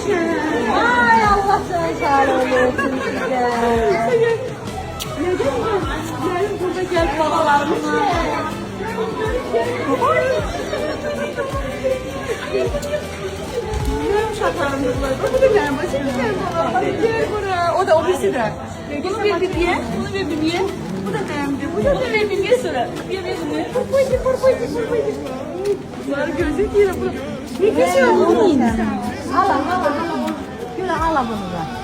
Ay Allah sana sağlık olsun size. Gelin burada gel babalarımla. Şakarım kızlar. Bu da benim başım güzel baba. Hadi gel buraya. O da ofisi de. Bunu bir bilgiye. Bunu bir bilgiye. Bu da benim. Bu da benim bilgiye sonra. Bir bilgiye. Pırpıydı. Bunlar gözük yine bu. Ne kesiyor bunu yine? Al. Şöyle al bunu da.